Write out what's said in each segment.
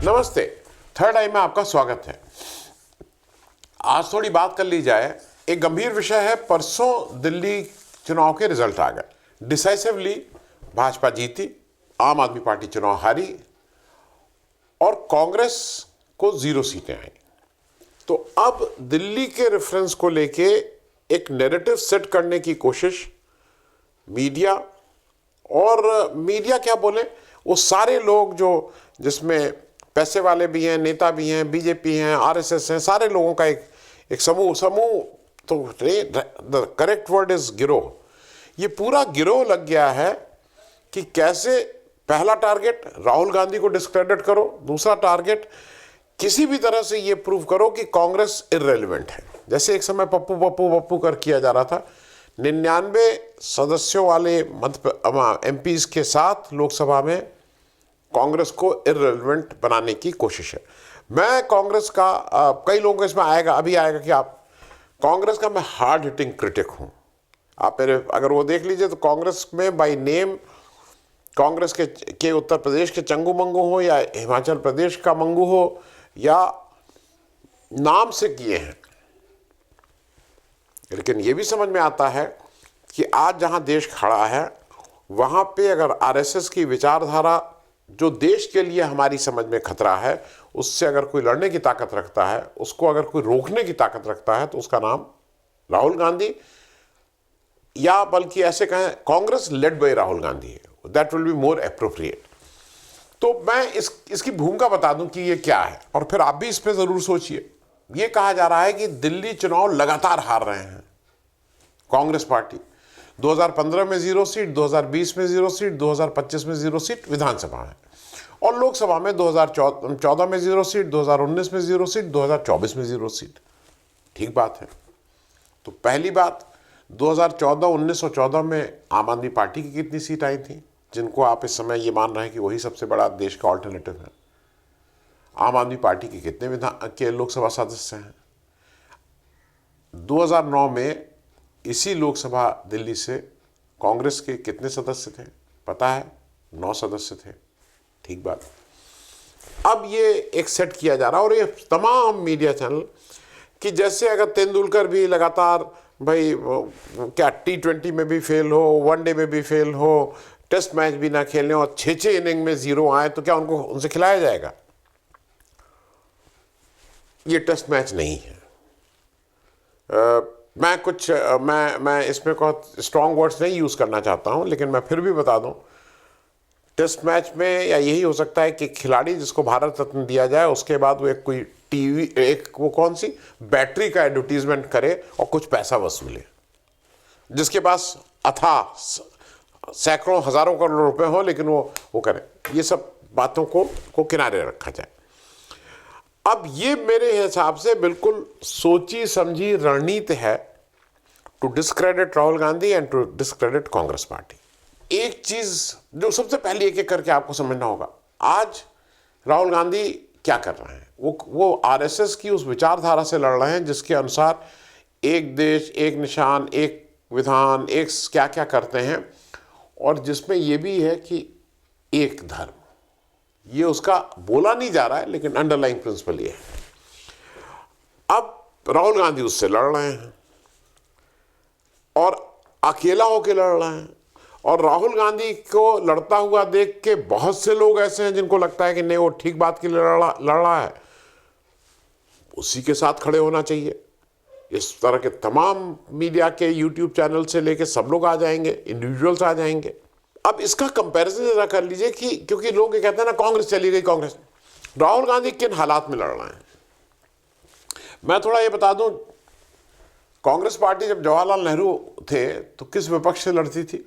नमस्ते। थर्ड आई में आपका स्वागत है। आज थोड़ी बात कर ली जाए, एक गंभीर विषय है। परसों दिल्ली चुनाव के रिजल्ट आ गए। डिसाइसिवली भाजपा जीती, आम आदमी पार्टी चुनाव हारी और कांग्रेस को 0 सीटें आई। तो अब दिल्ली के रेफरेंस को लेके एक नैरेटिव सेट करने की कोशिश मीडिया, और मीडिया क्या बोले, वो सारे लोग जो जिसमें पैसे वाले भी हैं, नेता भी हैं, बीजेपी हैं, आरएसएस हैं, सारे लोगों का एक समूह तो द करेक्ट वर्ड इज गिरोह। ये पूरा गिरोह लग गया है कि कैसे पहला टारगेट राहुल गांधी को डिस्क्रेडिट करो, दूसरा टारगेट किसी भी तरह से ये प्रूव करो कि कांग्रेस इररेलेवेंट है। जैसे एक समय पप्पू पप्पू पप्पू कर किया जा रहा था। 99 सदस्यों वाले एमपीज के साथ लोकसभा में कांग्रेस को इररेलेवेंट बनाने की कोशिश है। मैं कांग्रेस का कई लोगों इसमें अभी आएगा कि आप कांग्रेस का, मैं हार्ड हिटिंग क्रिटिक हूं। आप मेरे अगर वो देख लीजिए तो कांग्रेस में बाय नेम कांग्रेस के उत्तर प्रदेश के चंगू मंगू हो या हिमाचल प्रदेश का मंगू हो या नाम से किए हैं, लेकिन ये भी समझ में आता है कि आज जहां देश खड़ा है वहां पे अगर आरएसएस की विचारधारा जो देश के लिए हमारी समझ में खतरा है, उससे अगर कोई लड़ने की ताकत रखता है, उसको अगर कोई रोकने की ताकत रखता है, तो उसका नाम राहुल गांधी या बल्कि ऐसे कहें कांग्रेस लेड बाय राहुल गांधी है। That will be more appropriate. तो मैं इसकी भूमिका बता दूं कि ये क्या है और फिर आप भी इस पर जरूर सोचिए। ये कहा जा रहा है कि दिल्ली चुनाव लगातार हार रहे हैं कांग्रेस पार्टी। 2015 में 0 सीट, 2020 में 0 सीट, 2025 में 0 सीट विधानसभा है, और लोकसभा में 2014 में 0 सीट, 2019 में 0 सीट, 2024 में 0 सीट। ठीक बात है। तो पहली बात, 2014, 1914 में आम आदमी पार्टी की कितनी सीट आई थी, जिनको आप इस समय ये मान रहे हैं कि वही सबसे बड़ा देश का ऑल्टरनेटिव है? आम आदमी पार्टी के कितने के लोकसभा सदस्य हैं? 2009 में इसी लोकसभा दिल्ली से कांग्रेस के कितने सदस्य थे पता है? 9 सदस्य थे। ठीक बात। अब ये एक सेट किया जा रहा है और ये तमाम मीडिया चैनल कि जैसे अगर तेंदुलकर भी लगातार भाई क्या T20 में भी फेल हो, वनडे में भी फेल हो, टेस्ट मैच भी ना खेलें और 6 इनिंग में 0 आए, तो क्या उनसे खिलाया जाएगा? ये टेस्ट मैच नहीं है। मैं इसमें बहुत स्ट्रॉन्ग वर्ड्स नहीं यूज करना चाहता हूं, लेकिन मैं फिर भी बता दूं, टेस्ट मैच में या यही हो सकता है कि खिलाड़ी जिसको भारत रत्न दिया जाए उसके बाद वो एक कोई टीवी वो कौन सी बैटरी का एडवर्टीजमेंट करे और कुछ पैसा वसूले, जिसके पास अथाह सैकड़ों हजारों करोड़ रुपए हो, लेकिन वो करे। ये सब बातों को किनारे रखा जाए। अब ये मेरे हिसाब से बिल्कुल सोची समझी रणनीति है to discredit Rahul Gandhi and to discredit Congress party. एक चीज जो सबसे पहले एक एक करके आपको समझना होगा, आज राहुल गांधी क्या कर रहे हैं? वो आरएसएस की उस विचारधारा से लड़ रहे हैं जिसके अनुसार एक देश, एक निशान, एक विधान, एक क्या क्या करते हैं, और जिसमें ये भी है कि एक धर्म। ये उसका बोला नहीं जा रहा है, लेकिन अंडरलाइंग प्रिंसिपल ये है। अब राहुल गांधी उससे लड़ रहे हैं और अकेला होकर लड़ रहे हैं, और राहुल गांधी को लड़ता हुआ देख के बहुत से लोग ऐसे हैं जिनको लगता है कि नहीं, वो ठीक बात के लिए लड़ रहा है, उसी के साथ खड़े होना चाहिए। इस तरह के तमाम मीडिया के यूट्यूब चैनल से लेके सब लोग आ जाएंगे, इंडिविजुअल्स आ जाएंगे। अब इसका कंपैरिजन जरा कर लीजिए कि क्योंकि लोग ये कहते हैं ना कांग्रेस चली गई, कांग्रेस, राहुल गांधी किन हालात में लड़ रहे हैं। मैं थोड़ा ये बता दूं, कांग्रेस पार्टी जब जवाहरलाल नेहरू थे तो किस विपक्ष से लड़ती थी?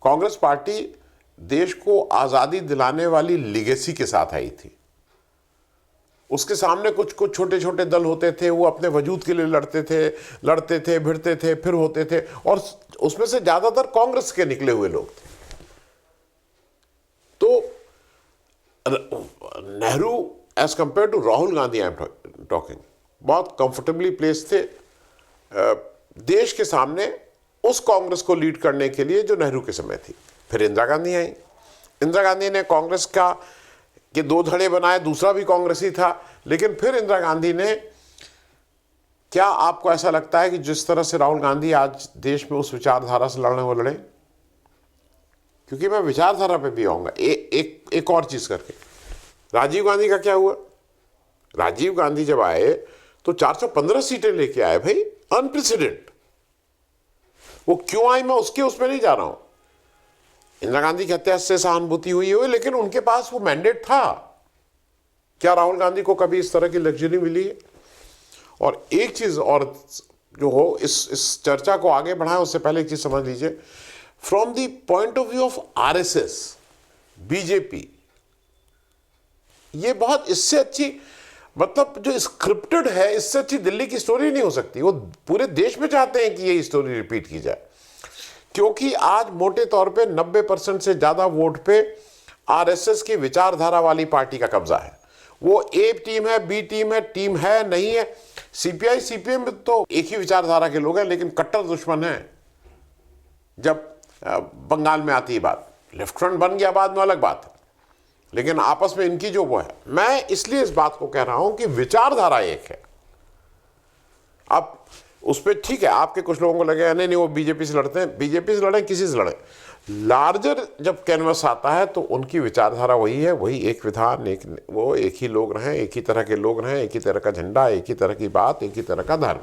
कांग्रेस पार्टी देश को आजादी दिलाने वाली लिगेसी के साथ आई थी। उसके सामने कुछ कुछ छोटे छोटे दल होते थे, वो अपने वजूद के लिए लड़ते थे, भिड़ते थे, फिर होते थे, और उसमें से ज्यादातर कांग्रेस के निकले हुए लोग थे। तो Nehru as compare to Rahul Gandhi, I am talking, बहुत कंफर्टेबली प्लेस थे देश के सामने उस कांग्रेस को लीड करने के लिए जो नेहरू के समय थी। फिर इंदिरा गांधी आई। इंदिरा गांधी ने कांग्रेस का कि दो धड़े बनाए, दूसरा भी कांग्रेसी था, लेकिन फिर इंदिरा गांधी ने, क्या आपको ऐसा लगता है कि जिस तरह से राहुल गांधी आज देश में उस विचारधारा से लड़ने वो लड़े? क्योंकि मैं विचारधारा पे भी आऊंगा एक और चीज करके। राजीव गांधी का क्या हुआ? राजीव गांधी जब आए तो 415 सीटें लेके आए भाई, अनप्रेसिडेंट। वो क्यों आई मैं उसमें नहीं जा रहा हूं। इंदिरा गांधी की हत्या से सहानुभूति हुई, लेकिन उनके पास वो मैंडेट था। क्या राहुल गांधी को कभी इस तरह की लग्जरी मिली है? और एक चीज और जो हो, इस चर्चा को आगे बढ़ाएं उससे पहले एक चीज समझ लीजिए। From the point of view of RSS, BJP, ये बहुत इससे अच्छी, मतलब जो स्क्रिप्टेड है, इससे अच्छी दिल्ली की स्टोरी नहीं हो सकती। वो पूरे देश में चाहते हैं कि ये स्टोरी रिपीट की जाए, क्योंकि आज मोटे तौर पे 90% से ज्यादा वोट पे आरएसएस की विचारधारा वाली पार्टी का कब्जा है। वो ए टीम है, बी टीम है नहीं है। सीपीआई सीपीएम में तो एक ही विचारधारा के लोग हैं, लेकिन कट्टर दुश्मन हैं। जब बंगाल में आती है बात, लेफ्ट फ्रंट बन गया बाद में, अलग बात है, लेकिन आपस में इनकी जो वो है। मैं इसलिए इस बात को कह रहा हूं कि विचारधारा एक है। अब उस पर ठीक है, आपके कुछ लोगों को लगेगा नहीं वो बीजेपी से लड़ते हैं। बीजेपी से लड़े, किसी से लड़े, लार्जर जब कैनवस आता है तो उनकी विचारधारा वही है, वही एक विधान, एक ही लोग रहें, एक ही तरह के लोग रहें, एक ही तरह का झंडा, एक ही तरह की बात, एक ही तरह का धर्म।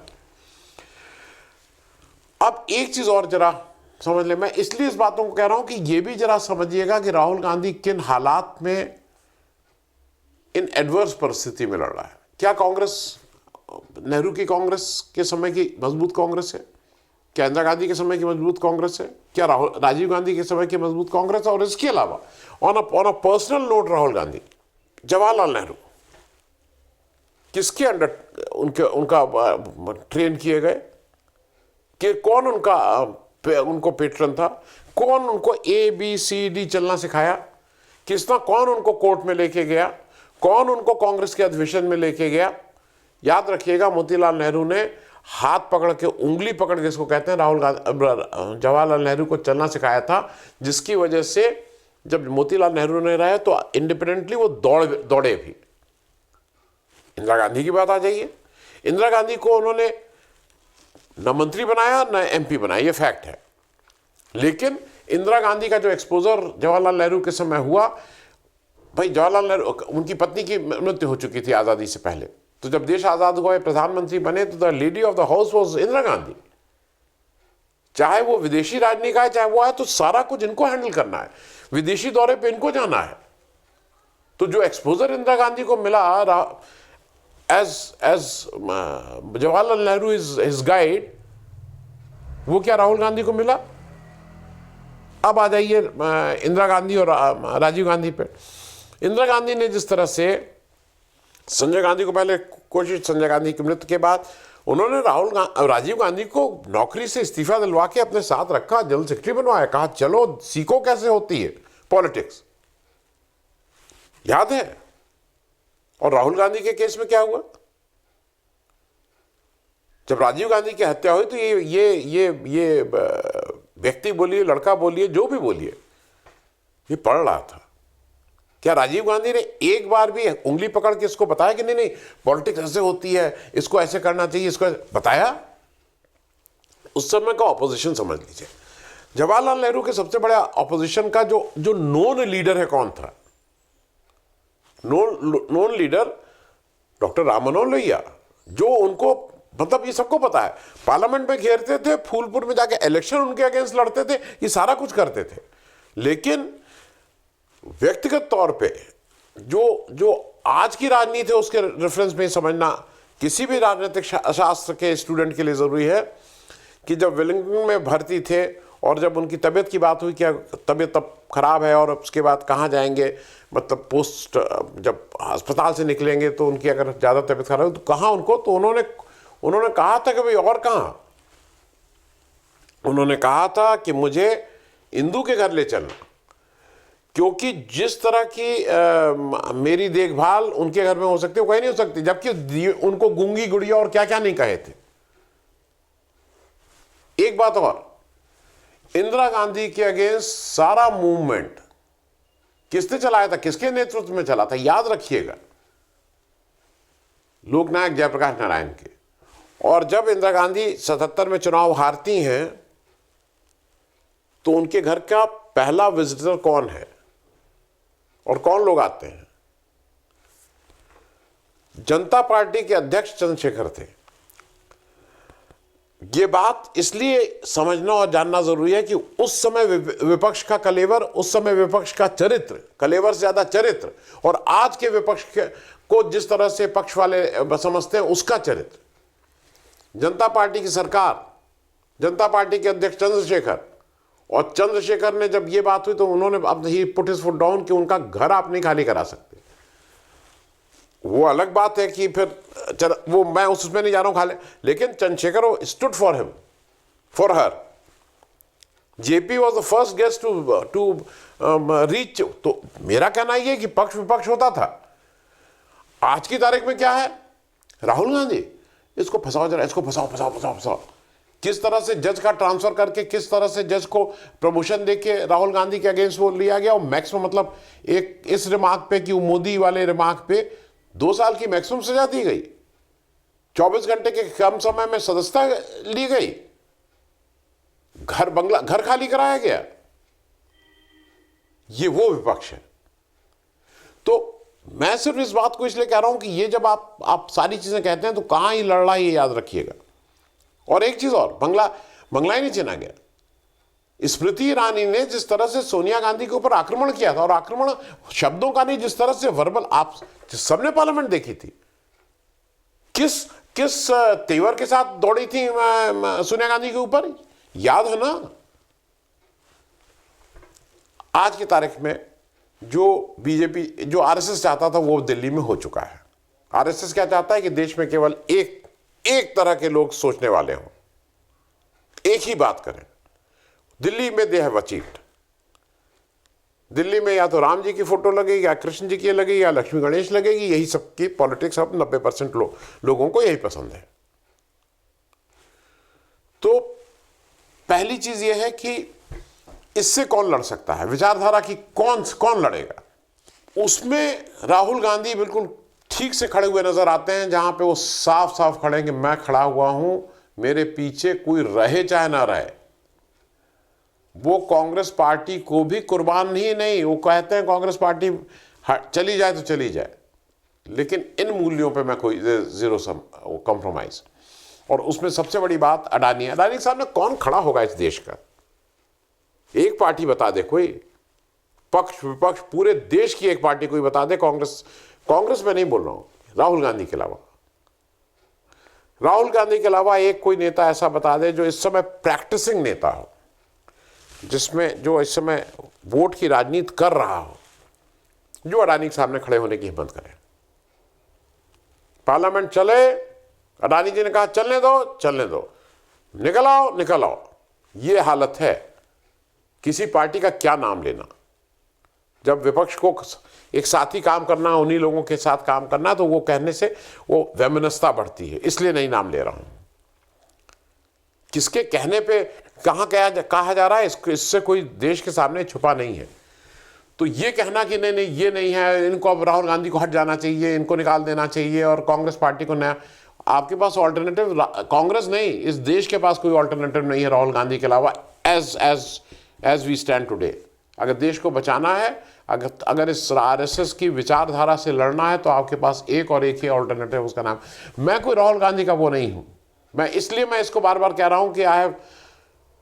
अब एक चीज और जरा समझ ले, मैं इसलिए इस बातों को कह रहा हूं कि ये भी जरा समझिएगा कि राहुल गांधी किन हालात में, इन एडवर्स परिस्थिति में लड़ रहा है। क्या कांग्रेस नेहरू की कांग्रेस के समय की मजबूत कांग्रेस है? क्या इंदिरा गांधी के समय की मजबूत कांग्रेस है? क्या राजीव गांधी के समय की मजबूत कांग्रेस है? और इसके अलावा on a personal note, Rahul Gandhi, Jawaharlal Nehru किसके अंडर उनका ट्रेन किए गए? कि कौन उनको पेट्रन था? कौन उनको ABCD चलना सिखाया? कौन उनको कोर्ट में लेके गया? कौन उनको कांग्रेस के अधिवेशन में लेके गया? याद रखिएगा, मोतीलाल नेहरू ने हाथ पकड़ के, उंगली पकड़ के, इसको कहते हैं, जवाहरलाल नेहरू को चलना सिखाया था, जिसकी वजह से जब मोतीलाल नेहरू ने रहे तो इंडिपेंडेंटली वो दौड़े भी। इंदिरा गांधी की बात आ जाइए, इंदिरा गांधी को उन्होंने न मंत्री बनाया न MP बनाया, ये फैक्ट है। लेकिन इंदिरा गांधी का जो एक्सपोजर जवाहरलाल नेहरू के समय हुआ, भाई जवाहरलाल नेहरू, उनकी पत्नी की मृत्यु हो चुकी थी आजादी से पहले, तो जब देश आजाद हुआ, प्रधानमंत्री बने, तो the lady of the house was Indira Gandhi. चाहे वो विदेशी राजनीति का है, चाहे वो है, तो सारा कुछ इनको हैंडल करना है, विदेशी दौरे पे इनको जाना है। तो जो एक्सपोजर इंदिरा गांधी को मिला as Jawaharlal Nehru is his guide, वो क्या राहुल गांधी को मिला? अब आ जाइए इंदिरा गांधी और राजीव गांधी पे। इंदिरा गांधी ने जिस तरह से संजय गांधी को पहले कोशिश, संजय गांधी की मृत्यु के बाद उन्होंने राजीव गांधी को नौकरी से इस्तीफा दिलवा के अपने साथ रखा, जनरल सेक्रेटरी बनवाया, कहा चलो सीखो कैसे होती है पॉलिटिक्स। याद है? और राहुल गांधी के केस में क्या हुआ? जब राजीव गांधी की हत्या हुई तो ये व्यक्ति बोलिए, लड़का बोलिए, जो भी बोलिए, ये पढ़ रहा था। क्या राजीव गांधी ने एक बार भी उंगली पकड़ के इसको बताया कि नहीं पॉलिटिक्स ऐसे होती है, इसको ऐसे करना चाहिए, इसको बताया? उस समय का ऑपोजिशन समझ लीजिए। जवाहरलाल नेहरू के सबसे बड़ा ऑपोजिशन का जो नॉन लीडर है, कौन था? Non leader doctor Ram Manohar Lohia, जो उनको, मतलब ये सबको पता है, पार्लियामेंट में घेरते थे, फूलपुर में जाके इलेक्शन उनके अगेंस्ट लड़ते थे, ये सारा कुछ करते थे। लेकिन व्यक्तिगत तौर पे जो आज की राजनीति है उसके रेफरेंस में समझना किसी भी राजनीतिक शास्त्र के स्टूडेंट के लिए जरूरी है कि जब वेलिंगटन में भर्ती थे और जब उनकी तबीयत की बात हुई, क्या तबीयत तब खराब है और उसके बाद कहाँ जाएंगे, मतलब पोस्ट, जब अस्पताल से निकलेंगे तो उनकी अगर ज़्यादा तबीयत खराब हो तो कहाँ उनको, तो उन्होंने कहा था कि भाई और कहाँ, उन्होंने कहा था कि मुझे इंदू के घर ले चलना, क्योंकि जिस तरह की मेरी देखभाल उनके घर में हो सकती है वो कहीं नहीं हो सकती, जबकि उनको गूंगी गुड़िया और क्या क्या नहीं कहे थे। एक बात और, इंदिरा गांधी के अगेंस्ट सारा मूवमेंट किसने चलाया था, किसके नेतृत्व में चला था, याद रखिएगा, लोकनायक जयप्रकाश नारायण के। और जब इंदिरा गांधी 77 में चुनाव हारती हैं तो उनके घर का पहला विजिटर कौन है और कौन लोग आते हैं? जनता पार्टी के अध्यक्ष चंद्रशेखर थे। ये बात इसलिए समझना और जानना जरूरी है कि उस समय विपक्ष का कलेवर, उस समय विपक्ष का चरित्र, कलेवर से ज्यादा चरित्र, और आज के विपक्ष को जिस तरह से पक्ष वाले समझते हैं उसका चरित्र। जनता पार्टी की सरकार, जनता पार्टी के अध्यक्ष चंद्रशेखर, और चंद्रशेखर ने जब ये बात हुई तो उन्होंने अब ही पुट हिज फुट डाउन कि उनका घर आप नहीं खाली करा सकते। वो अलग बात है कि फिर वो मैं उसमें नहीं जा रहा हूं खाली, लेकिन Chandrashekhar stood for him, for her. JP was the first guest to reach. तो मेरा कहना यह कि पक्ष विपक्ष होता था। आज की तारीख में क्या है, राहुल गांधी इसको फंसाओ जरा, इसको फंसाओ फंसाओ फंसाओ फंसाओ, किस तरह से जज का ट्रांसफर करके, किस तरह से जज को प्रमोशन देके राहुल गांधी के अगेंस्ट वो लिया गया। और मैक्सिमम मतलब एक इस रिमार्क पे कि मोदी वाले रिमार्क पे 2 साल की मैक्सिमम सजा दी गई, 24 घंटे के कम समय में सदस्यता ली गई, घर खाली कराया गया। ये वो विपक्ष है। तो मैं सिर्फ इस बात को इसलिए कह रहा हूं कि ये जब आप सारी चीजें कहते हैं तो कहां ही लड़ रहा है ये याद रखिएगा। और एक चीज और, बंगला ही नहीं चुना गया। स्मृति ईरानी ने जिस तरह से सोनिया गांधी के ऊपर आक्रमण किया था, और आक्रमण शब्दों का नहीं, जिस तरह से वर्बल, आप सबने पार्लियामेंट देखी थी, किस तेवर के साथ दौड़ी थी सोनिया गांधी के ऊपर, याद है ना। आज की तारीख में जो बीजेपी, जो आरएसएस चाहता था वो दिल्ली में हो चुका है। आरएसएस क्या चाहता है कि देश में केवल एक तरह के लोग सोचने वाले हों, एक ही बात करें। दिल्ली में दे हैव अचीव्ड। दिल्ली में या तो राम जी की फोटो लगेगी, या कृष्ण जी की लगेगी, या लक्ष्मी गणेश लगेगी। यही सबकी पॉलिटिक्स, अब 90% लोगों को यही पसंद है। तो पहली चीज यह है कि इससे कौन लड़ सकता है, विचारधारा की कौन लड़ेगा। उसमें राहुल गांधी बिल्कुल ठीक से खड़े हुए नजर आते हैं, जहां पे वो साफ साफ खड़े हैं कि मैं खड़ा हुआ हूं, मेरे पीछे कोई रहे चाहे ना रहे। वो कांग्रेस पार्टी को भी कुर्बान ही नहीं, वो कहते हैं कांग्रेस पार्टी चली जाए तो चली जाए, लेकिन इन मूल्यों पे मैं कोई जीरो कॉम्प्रोमाइज। और उसमें सबसे बड़ी बात अडानी है। अडानी के सामने कौन खड़ा होगा इस देश का? एक पार्टी बता दे कोई, पक्ष विपक्ष पूरे देश की एक पार्टी कोई बता दे। कांग्रेस में नहीं बोल रहा हूं, राहुल गांधी के अलावा, राहुल गांधी के अलावा एक कोई नेता ऐसा बता दे जो इस समय प्रैक्टिसिंग नेता हो, जिसमें जो इस समय वोट की राजनीति कर रहा हो, जो अडानी के सामने खड़े होने की हिम्मत करे। पार्लियामेंट चले, अडानी जी ने कहा चलने दो, निकल आओ। ये हालत है। किसी पार्टी का क्या नाम लेना, जब विपक्ष को एक साथी काम करना, उन्हीं लोगों के साथ काम करना, तो वो कहने से वो वैमनस्यता बढ़ती है, इसलिए नहीं नाम ले रहा हूं। किसके कहने पे कहां कहा जा रहा है, इससे कोई देश के सामने छुपा नहीं है। तो ये कहना कि नहीं ये नहीं है, इनको अब राहुल गांधी को हट जाना चाहिए, इनको निकाल देना चाहिए और कांग्रेस पार्टी को नया, आपके पास ऑल्टरनेटिव कांग्रेस नहीं, इस देश के पास कोई ऑल्टरनेटिव नहीं है राहुल गांधी के अलावा, एज वी स्टैंड टुडे। अगर देश को बचाना है, अगर इस आरएसएस की विचारधारा से लड़ना है, तो आपके पास एक ही ऑल्टरनेटिव, उसका नाम, मैं कोई राहुल गांधी का वो नहीं हूं। इसलिए मैं इसको बार बार कह रहा हूं कि आई हैव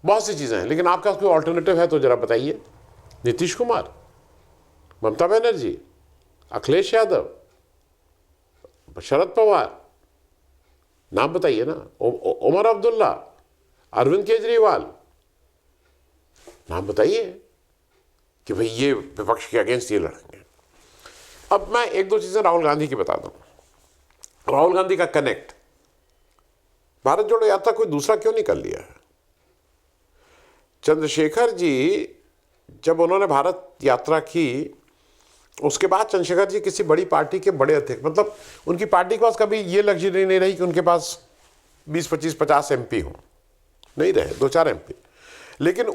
बहुत सी चीजें हैं, लेकिन आपका कोई ऑल्टरनेटिव है तो जरा बताइए। नीतीश कुमार, ममता बनर्जी, अखिलेश यादव, शरद पवार, नाम बताइए ना, उमर अब्दुल्ला, अरविंद केजरीवाल, नाम बताइए कि भाई ये विपक्ष के अगेंस्ट ये लड़ेंगे। अब मैं एक दो चीजें राहुल गांधी की बता दूं। राहुल गांधी का कनेक्ट, भारत जोड़ो यात्रा कोई दूसरा क्यों नहीं कर लिया है? चंद्रशेखर जी जब उन्होंने भारत यात्रा की, उसके बाद चंद्रशेखर जी किसी बड़ी पार्टी के बड़े अध्यक्ष, मतलब उनकी पार्टी के पास कभी ये लग्जरी नहीं रही कि उनके पास 20, 25, 50 एमपी हों, नहीं रहे, 2-4 एमपी। लेकिन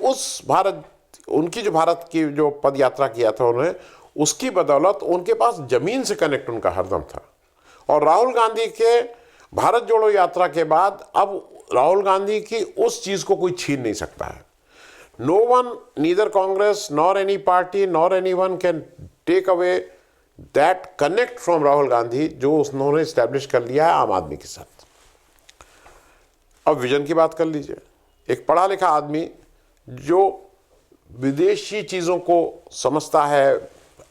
उनकी जो भारत की जो पद यात्रा किया था उन्होंने, उसकी बदौलत उनके पास जमीन से कनेक्ट उनका हरदम था। और राहुल गांधी के भारत जोड़ो यात्रा के बाद अब राहुल गांधी की उस चीज को कोई छीन नहीं सकता है। No one, neither Congress nor any party nor any one can take away that connect from Rahul Gandhi जो उन्होंने स्टैब्लिश कर लिया है आम आदमी के साथ। अब विजन की बात कर लीजिए। एक पढ़ा लिखा आदमी जो विदेशी चीज़ों को समझता है,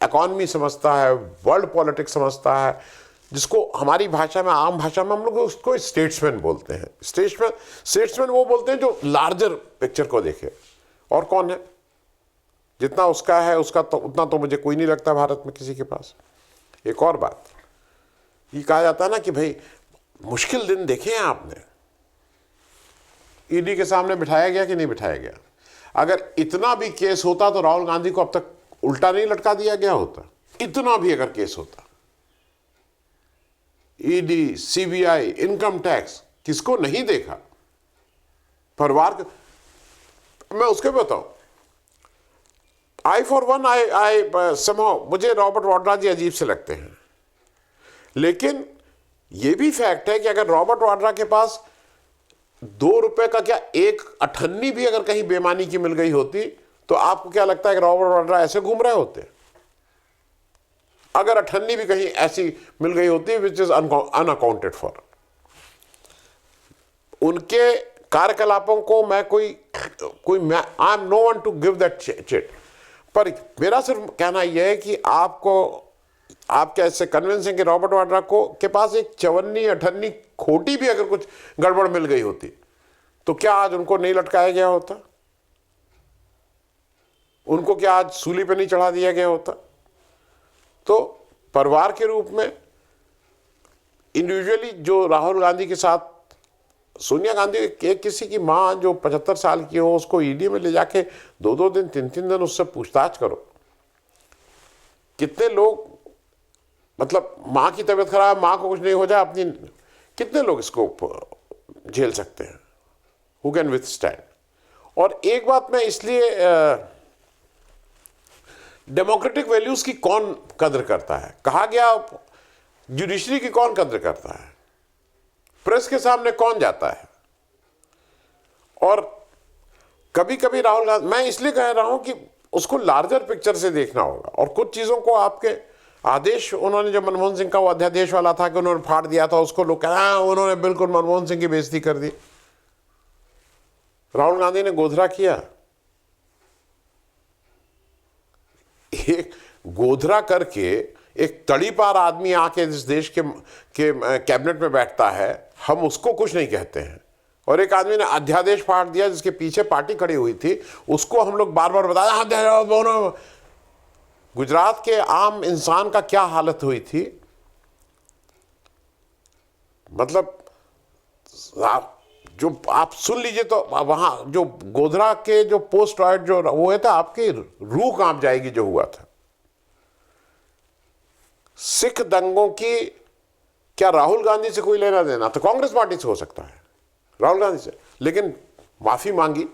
इकॉनमी समझता है, वर्ल्ड पॉलिटिक्स समझता है, जिसको हमारी भाषा में, आम भाषा में हम लोग उसको स्टेट्समैन बोलते हैं। स्टेट्समैन वो बोलते हैं जो लार्जर पिक्चर को देखे। और कौन है? जितना उसका है उसका तो उतना तो मुझे कोई नहीं लगता भारत में किसी के पास। एक और बात, ये कहा जाता है ना कि भाई मुश्किल दिन देखे हैं आपने, ईडी के सामने बिठाया गया कि नहीं बिठाया गया। अगर इतना भी केस होता तो राहुल गांधी को अब तक उल्टा नहीं लटका दिया गया होता। इतना भी अगर केस होता, ईडी, सीबीआई, इनकम टैक्स, किसको नहीं देखा परिवार के। मैं उसके बताऊं, I for one I somehow मुझे रॉबर्ट वाड्रा जी अजीब से लगते हैं, लेकिन यह भी फैक्ट है कि अगर रॉबर्ट वाड्रा के पास 2 रुपए का क्या 1 अठन्नी भी अगर कहीं बेमानी की मिल गई होती तो आपको क्या लगता है कि रॉबर्ट वाड्रा ऐसे घूम रहे होते? अगर अठन्नी भी कहीं ऐसी मिल गई होती विच इज अनअकाउंटेड फॉर। उनके कार्यकलापों को मैं I am no one to give that chit, पर मेरा सिर्फ कहना यह है कि आप क्या इससे कन्विंस हैं कि रॉबर्ट वाड्रा को के पास एक 54 खोटी भी अगर कुछ गड़बड़ मिल गई होती तो क्या आज उनको नहीं लटकाया गया होता? उनको क्या आज सूली पे नहीं चढ़ा दिया गया होता? तो परिवार के रूप में इंडिविजुअली जो राहुल गांधी के साथ सोनिया गांधी, एक किसी की मां जो 75 साल की हो उसको ईडी में ले जाके 2-2 दिन 3-3 दिन उससे पूछताछ करो। कितने लोग, मतलब मां की तबीयत खराब है, मां को कुछ नहीं हो जाए अपनी, कितने लोग इसको झेल सकते हैं? Who can withstand? और एक बात मैं इसलिए डेमोक्रेटिक वैल्यूज की कौन कद्र करता है? कहा गया जुडिशरी की कौन कद्र करता है? प्रेस के सामने कौन जाता है? और कभी कभी राहुल गांधी, मैं इसलिए कह रहा हूं कि उसको लार्जर पिक्चर से देखना होगा। और कुछ चीजों को आपके आदेश, उन्होंने जो मनमोहन सिंह का वो अध्यादेश वाला था कि उन्होंने फाड़ दिया था, उसको लोग कहा उन्होंने बिल्कुल मनमोहन सिंह की बेइज्जती कर दी। राहुल गांधी ने गोधरा किया, एक गोधरा करके एक तड़ीपार आदमी आके इस देश के कैबिनेट में बैठता है, हम उसको कुछ नहीं कहते हैं। और एक आदमी ने अध्यादेश फाड़ दिया जिसके पीछे पार्टी खड़ी हुई थी, उसको हम लोग बार बार बताया। गुजरात के आम इंसान का क्या हालत हुई थी, मतलब जो आप सुन लीजिए तो वहां जो गोधरा के जो पोस्ट रॉयट जो हुए थे, आपकी रूह कांप जाएगी जो हुआ था। सिख दंगों की क्या राहुल गांधी से कोई लेना देना? तो कांग्रेस पार्टी से हो सकता है, राहुल गांधी से, लेकिन माफी मांगी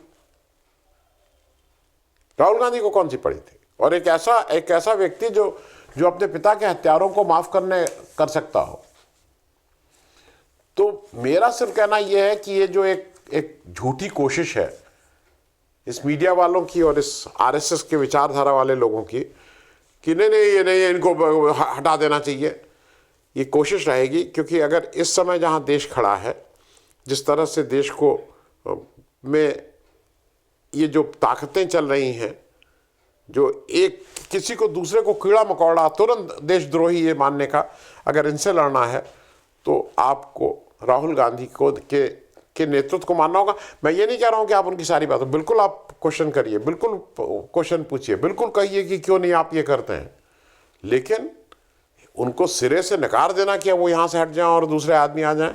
राहुल गांधी को कौन सी पड़ी थी? और एक ऐसा व्यक्ति जो अपने पिता के हत्यारों को माफ कर सकता हो। तो मेरा सिर्फ कहना यह है कि ये जो एक झूठी कोशिश है इस मीडिया वालों की और इस आरएसएस के विचारधारा वाले लोगों की कि नहीं ये नहीं है, इनको हटा देना चाहिए, ये कोशिश रहेगी। क्योंकि अगर इस समय जहां देश खड़ा है, जिस तरह से देश को में ये जो ताकतें चल रही हैं, जो एक किसी को दूसरे को कीड़ा मकोड़ा तुरंत देशद्रोही ये मानने का, अगर इनसे लड़ना है तो आपको राहुल गांधी के नेतृत्व को मानना होगा। मैं ये नहीं कह रहा हूं कि आप उनकी सारी बातों, बिल्कुल आप क्वेश्चन करिए, बिल्कुल क्वेश्चन पूछिए, बिल्कुल कहिए कि क्यों नहीं आप ये करते हैं, लेकिन उनको सिरे से नकार देना कि वो यहां से हट जाएं और दूसरे आदमी आ जाएं,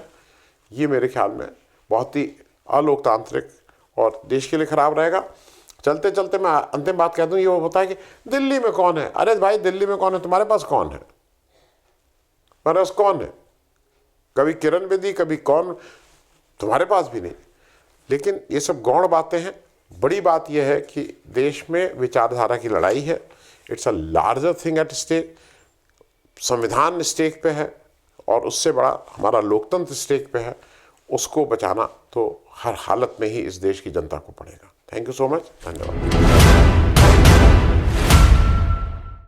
ये मेरे ख्याल में बहुत ही अलोकतांत्रिक और देश के लिए खराब रहेगा। चलते चलते मैं अंतिम बात कह दूं, ये होता है कि दिल्ली में कौन है? अरे भाई दिल्ली में कौन है? तुम्हारे पास कौन है? मेरे पास कौन है? कभी किरण बेदी, कभी कौन, तुम्हारे पास भी नहीं। लेकिन ये सब गौण बातें हैं। बड़ी बात यह है कि देश में विचारधारा की लड़ाई है, it's a larger thing at stake. संविधान स्टेक पे है और उससे बड़ा हमारा लोकतंत्र स्टेक पे है। उसको बचाना तो हर हालत में ही इस देश की जनता को पड़ेगा। Thank you so much. धन्यवाद।